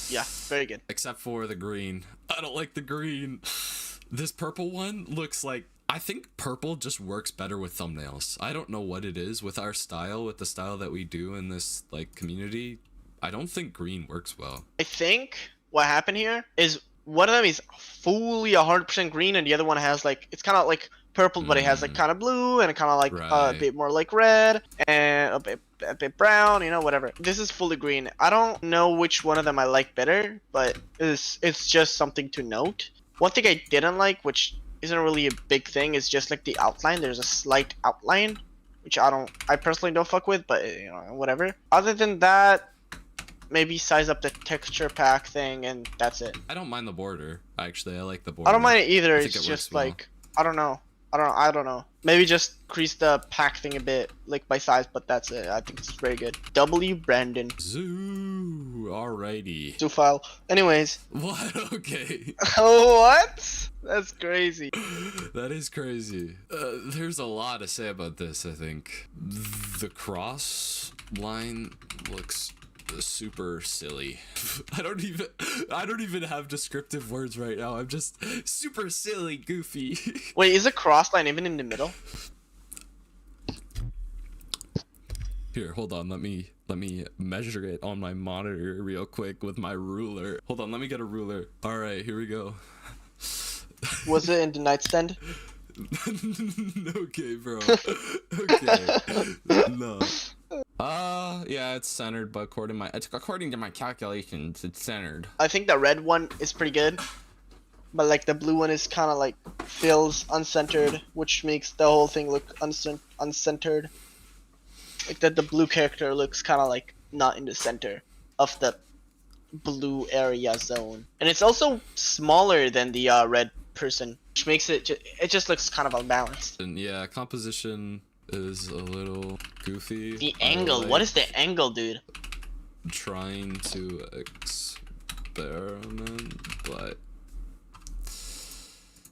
Yeah, very good. Except for the green. I don't like the green. This purple one looks like, I think purple just works better with thumbnails. I don't know what it is with our style, with the style that we do in this like community. I don't think green works well. I think what happened here is one of them is fully 100% green, and the other one has like, it's kind of like purple, but it has like kind of blue and kind of like a bit more like red and a bit brown, you know, whatever. This is fully green. I don't know which one of them I like better, but it's just something to note. One thing I didn't like, which isn't really a big thing, is just like the outline. There's a slight outline, which I personally don't fuck with, but you know, whatever. Other than that, maybe size up the texture pack thing, and that's it. I don't mind the border. Actually, I like the border. I don't mind it either. It's just like, I don't know. I don't know. Maybe just increase the pack thing a bit, like by size, but that's it. I think it's very good. W. Brandon. Zoo. Alrighty. Zoo file. Anyways. What? Okay. What? That's crazy. That is crazy. There's a lot to say about this, I think. The cross line looks super silly. I don't even have descriptive words right now. I'm just super silly, goofy. Wait, is a cross line even in the middle? Here, hold on. Let me measure it on my monitor real quick with my ruler. Hold on, let me get a ruler. All right, here we go. Was it in the nightstand? Okay, bro. Okay. No. Yeah, it's centered, but according to my calculations, it's centered. I think the red one is pretty good, but like the blue one is kind of like feels uncentered, which makes the whole thing look uncentered. Like that, the blue character looks kind of like not in the center of the blue area zone, and it's also smaller than the red person, which makes it just looks kind of unbalanced. And yeah, composition is a little goofy. The angle, what is the angle, dude? Trying to experiment, but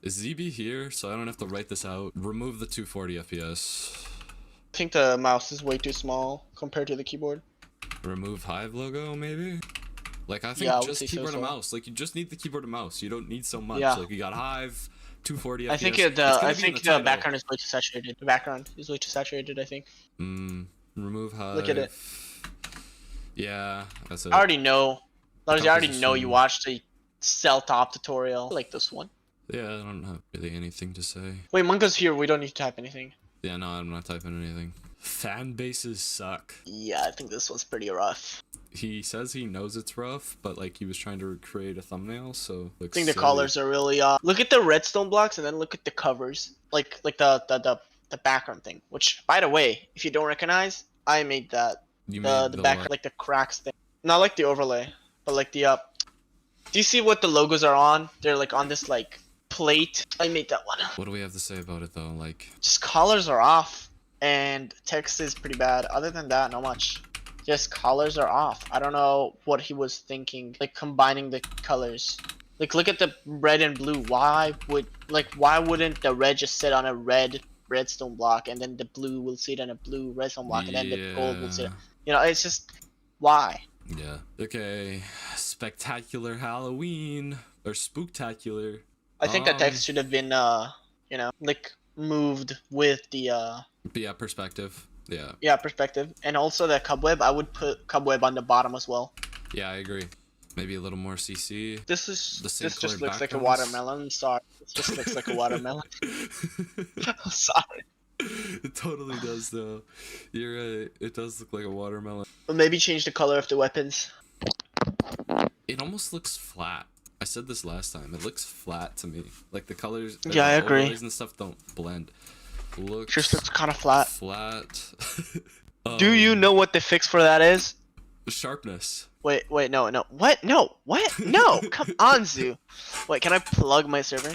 is ZB here so I don't have to write this out? Remove the 240 FPS. I think the mouse is way too small compared to the keyboard. Remove Hive logo, maybe? Like, I think just keyboard and mouse. Like, you just need the keyboard and mouse. You don't need so much. Yeah. Like, you got Hive, 240 FPS. I think the background is way too saturated. The background is way too saturated, I think. Remove Hive. Look at it. Yeah, that's it. I already know. I already know you watched the seltop tutorial. I like this one. Yeah, I don't have really anything to say. Wait, Mungo's here. We don't need to type anything. Yeah, no, I'm not typing anything. Fan bases suck. Yeah, I think this one's pretty rough. He says he knows it's rough, but like he was trying to create a thumbnail, so I think the colors are really look at the redstone blocks and then look at the covers, like the background thing. Which, by the way, if you don't recognize, I made that. The background, like the cracks thing, not like the overlay, but like the Do you see what the logos are on? They're like on this like plate. I made that one. What do we have to say about it though? Like, just colors are off and text is pretty bad. Other than that, not much. Just colors are off. I don't know what he was thinking, like combining the colors. Like, look at the red and blue. Why wouldn't the red just sit on a red redstone block, and then the blue will sit on a blue redstone block, and then the gold will sit. You know, it's just why. Yeah. Okay. Spectacular Halloween or spooktacular. I think the text should have been you know, like moved with the yeah, perspective. Yeah. Yeah, perspective. And also the cobweb, I would put cobweb on the bottom as well. Yeah, I agree. Maybe a little more CC. This just looks like a watermelon. I'm sorry. It just looks like a watermelon. I'm sorry. It totally does though. You're right. It does look like a watermelon. But maybe change the color of the weapons. It almost looks flat. I said this last time. It looks flat to me. Like the colors. Yeah, I agree. And stuff don't blend. Just looks kind of flat. Do you know what the fix for that is? Sharpness. Wait, no. What? No, what? No, come on, Zoo. Wait, can I plug my server?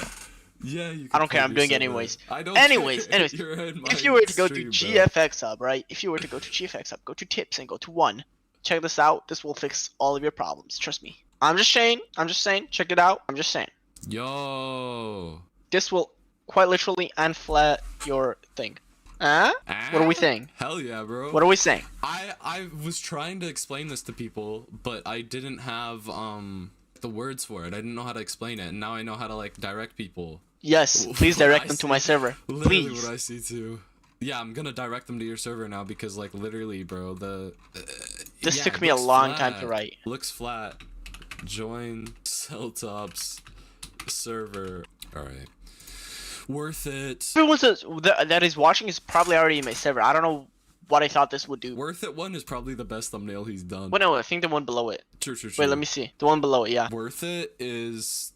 Yeah, you can. I don't care. I'm doing it anyways. Anyways. If you were to go to GFX Hub, right? If you were to go to GFX Hub, go to tips and go to 1. Check this out. This will fix all of your problems. Trust me. I'm just saying. Check it out. I'm just saying. Yo. This will quite literally unflat your thing. Huh? What are we saying? Hell yeah, bro. What are we saying? I was trying to explain this to people, but I didn't have the words for it. I didn't know how to explain it, and now I know how to like direct people. Yes, please direct them to my server. Literally Please. what I see too. Yeah, I'm gonna direct them to your server now because like literally, bro, This took me a long time to write. Looks flat. Join seltop's server. All right. Worth it. Everyone that is watching is probably already in my server. I don't know what I thought this would do. Worth it one is probably the best thumbnail he's done. Well, no, I think the one below it. True. Wait, let me see. The one below it, yeah. Worth it is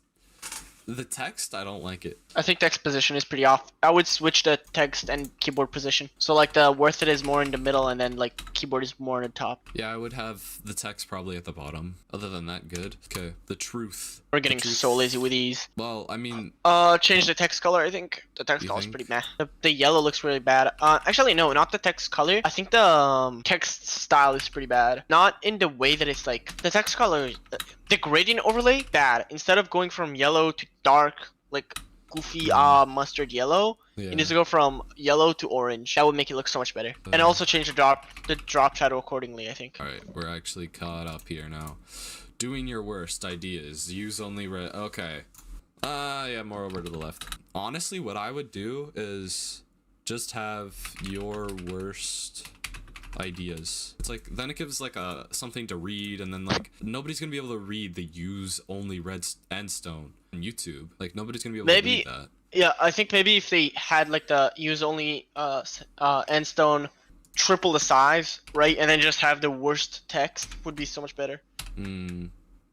the text. I don't like it. I think text position is pretty off. I would switch the text and keyboard position. So like the worth it is more in the middle and then like keyboard is more in the top. Yeah, I would have the text probably at the bottom. Other than that, good. Okay, the truth. We're getting so lazy with these. Well, I mean... change the text color, I think. The text color is pretty meh. The yellow looks really bad. Actually, no, not the text color. I think the text style is pretty bad. Not in the way that it's like... The text color, the gradient overlay, bad. Instead of going from yellow to dark, like goofy mustard yellow, it needs to go from yellow to orange. That would make it look so much better. And also change the drop shadow accordingly, I think. Alright, we're actually caught up here now. Doing your worst ideas. Use only red. Okay. Yeah, more over to the left. Honestly, what I would do is just have your worst ideas. It's like, then it gives like something to read, and then like nobody's gonna be able to read the use only red and stone on YouTube. Like nobody's gonna be able to read that. Yeah, I think maybe if they had like the use only end stone triple the size, right, and then just have the worst text would be so much better.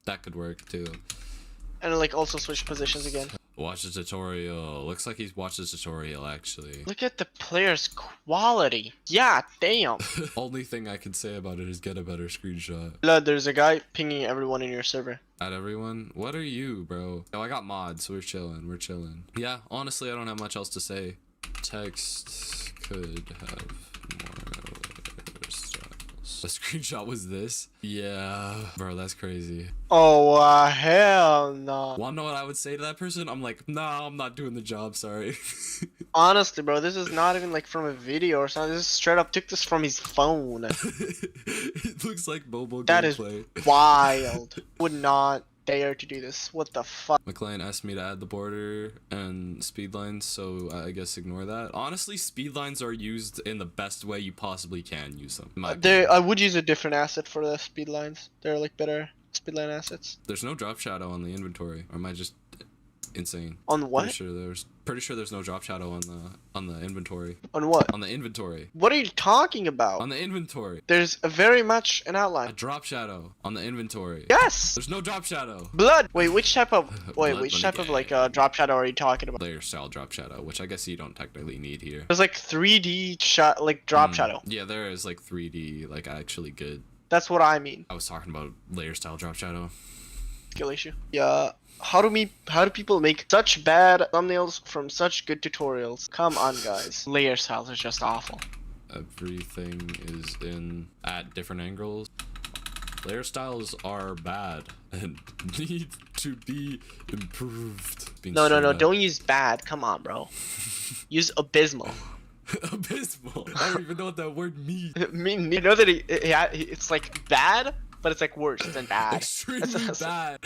That could work too. And like also switch positions again. Watch the tutorial. Looks like he's watched the tutorial actually. Look at the player's quality. Yeah, damn. Only thing I can say about it is get a better screenshot. Blood, there's a guy pinging everyone in your server. At everyone? What are you, bro? Oh, I got mods, so we're chilling. Yeah, honestly, I don't have much else to say. Text could have more styles. The screenshot was this? Yeah, bro, that's crazy. Oh, hell no. Wanna know what I would say to that person? I'm like, nah, I'm not doing the job, sorry. Honestly, bro, this is not even like from a video or something. This is straight up took this from his phone. It looks like mobile that gameplay. Is wild. Would not dare to do this. What the fuck? My client asked me to add the border and speed lines, so I guess ignore that. Honestly, speed lines are used in the best way you possibly can use them. I would use a different asset for the speed lines. They're like better speed line assets. There's no drop shadow on the inventory, or am I just insane? On what? Pretty sure there's no drop shadow on the inventory. On what? On the inventory. What are you talking about? On the inventory. There's very much an outline. A drop shadow on the inventory. Yes. There's no drop shadow. Blood. Wait, which type of like drop shadow are you talking about? Layer style drop shadow, which I guess you don't technically need here. There's like 3D shot like drop shadow. Yeah, there is like 3D like actually good. That's what I mean. I was talking about layer style drop shadow. Skill issue. Yeah. How do people make such bad thumbnails from such good tutorials? Come on, guys. Layer styles are just awful. Everything is in at different angles. Layer styles are bad and need to be improved. No, don't use bad. Come on, bro. Use abysmal. Abysmal. I don't even know what that word means. I mean, you know that it's like bad, but it's like worse than bad. Extremely bad.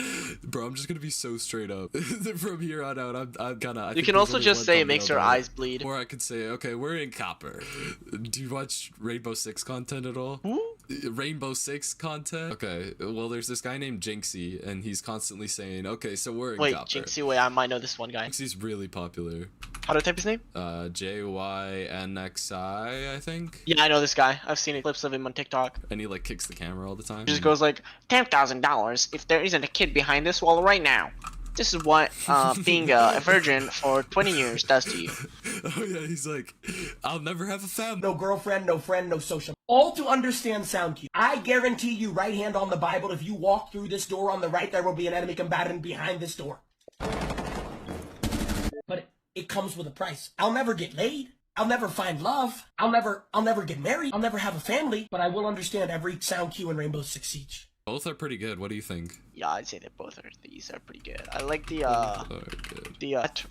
Bro, I'm just gonna be so straight up. From here on out, I'm gonna... You can also just say it makes your eyes bleed. Or I could say, okay, we're in copper. Do you watch Rainbow Six content at all? Who? Rainbow Six content? Okay, well, there's this guy named Jinxie, and he's constantly saying, okay, so we're in copper. Wait, Jinxie, wait, I might know this one guy. Jinxie's really popular. How do I type his name? JYNXI, I think. Yeah, I know this guy. I've seen clips of him on TikTok. And he like kicks the camera all the time. He just goes like, $10,000 if there isn't a kid behind this wall right now. This is what being a virgin for 20 years does to you. Oh yeah, he's like, I'll never have a family. No girlfriend, no friend, no social. All to understand sound cue. I guarantee you, right hand on the Bible, if you walk through this door on the right, there will be an enemy combatant behind this door. But it comes with a price. I'll never get laid. I'll never find love. I'll never get married. I'll never have a family. But I will understand every sound cue in Rainbow Six Siege. Both are pretty good. What do you think? Yeah, I'd say that both are these are pretty good. I like the Both are good.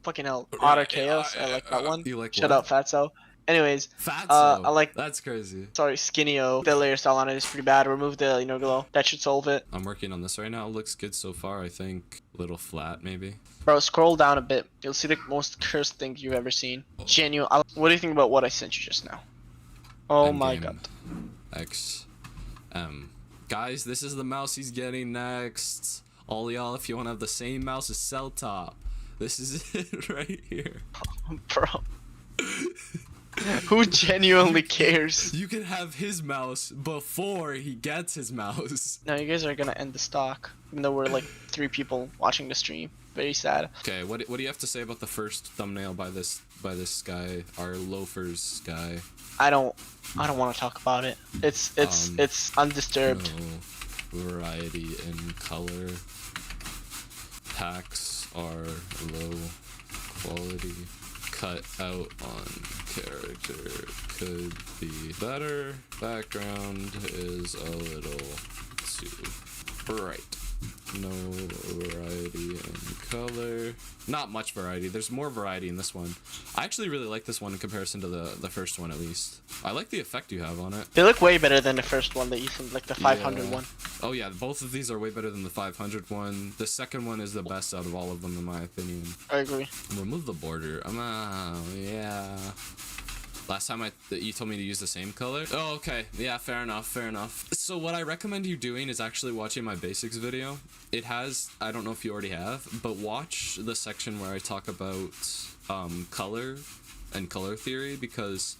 fucking hell, Otter Chaos. I like that one. You like Shut what? up, Fatso. Anyways, Fatso. I like. That's crazy. Sorry, Skinny-O. The layer style on it is pretty bad. Remove the inner glow. That should solve it. I'm working on this right now. It looks good so far, I think. A little flat, maybe. Bro, scroll down a bit. You'll see the most cursed thing you've ever seen. Genuine. What do you think about what I sent you just now? Oh my god. X. Guys, this is the mouse he's getting next. All y'all, if you want to have the same mouse as seltop, this is it right here. Bro. Who genuinely cares? You can have his mouse before he gets his mouse. Now you guys are gonna end the stock, even though we're like 3 people watching the stream. Very sad. Okay, what do you have to say about the first thumbnail by this guy, our loafers guy? I don't want to talk about it. It's undisturbed. No variety in color. Packs are low quality. Cut out on character could be better. Background is a little too bright. No variety in color. Not much variety. There's more variety in this one. I actually really like this one in comparison to the first one, at least. I like the effect you have on it. They look way better than the first one that you sent, like the 500 one. Oh yeah, both of these are way better than the 500 one. The second one is the best out of all of them, in my opinion. I agree. Remove the border. Yeah. Last time you told me to use the same color. Oh, okay. Yeah, fair enough. Fair enough. So what I recommend you doing is actually watching my basics video. It has, I don't know if you already have, but watch the section where I talk about color and color theory, because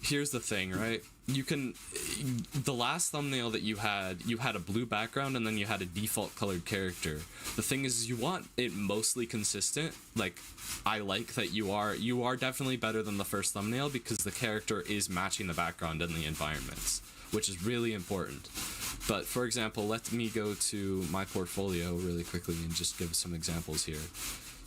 here's the thing, right? The last thumbnail that you had a blue background and then you had a default colored character. The thing is, you want it mostly consistent. Like, I like that you are definitely better than the first thumbnail, because the character is matching the background and the environments, which is really important. But for example, let me go to my portfolio really quickly and just give some examples here.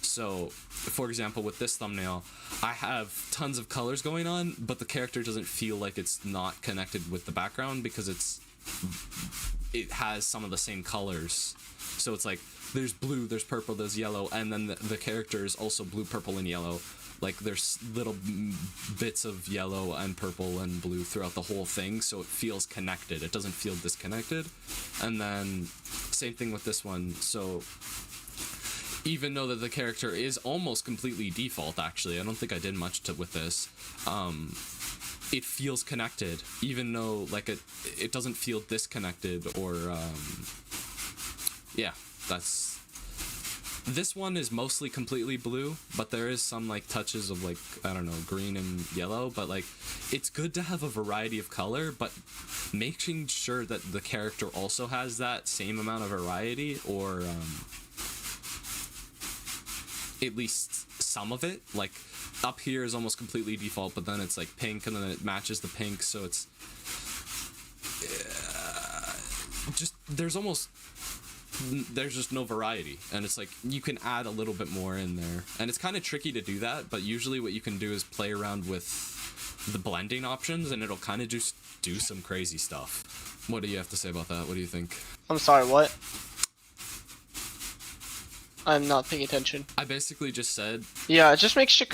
So, for example, with this thumbnail, I have tons of colors going on, but the character doesn't feel like it's not connected with the background, because it has some of the same colors. So it's like, there's blue, there's purple, there's yellow, and then the character is also blue, purple, and yellow. Like, there's little bits of yellow and purple and blue throughout the whole thing, so it feels connected. It doesn't feel disconnected. And then, same thing with this one. So, even though that the character is almost completely default, actually, I don't think I did much with this, it feels connected, even though, like, it doesn't feel disconnected, or, yeah, this one is mostly completely blue, but there is some, like, touches of, like, I don't know, green and yellow, but, like, it's good to have a variety of color, but making sure that the character also has that same amount of variety, or, at least some of it. Like, up here is almost completely default, but then it's like pink, and then it matches the pink, so it's just there's just no variety, and it's like you can add a little bit more in there, and it's kind of tricky to do that, but usually what you can do is play around with the blending options, and it'll kind of just do some crazy stuff. What do you have to say about that? What do you think? I'm sorry, what? I'm not paying attention. I basically just said, yeah, just make sure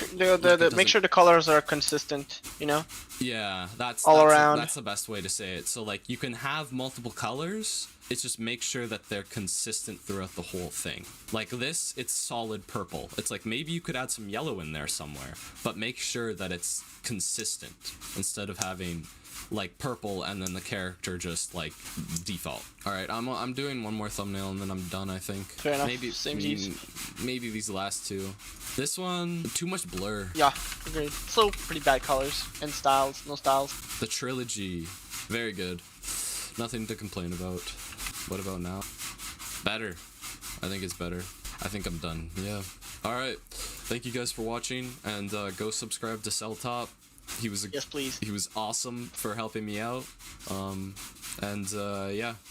make sure the colors are consistent, you know? Yeah, that's around. That's the best way to say it. So, like, you can have multiple colors, it's just make sure that they're consistent throughout the whole thing. Like this, it's solid purple. It's like, maybe you could add some yellow in there somewhere, but make sure that it's consistent instead of having like purple and then the character just like default. All right, I'm doing one more thumbnail and then I'm done, I think. Fair enough. Maybe these last two. This one, too much blur. Yeah, agreed. Still pretty bad colors and styles, no styles. The trilogy, very good. Nothing to complain about. What about now? Better. I think it's better. I think I'm done. Yeah. All right. Thank you guys for watching, and go subscribe to seltop. Yes, please. He was awesome for helping me out. Yeah.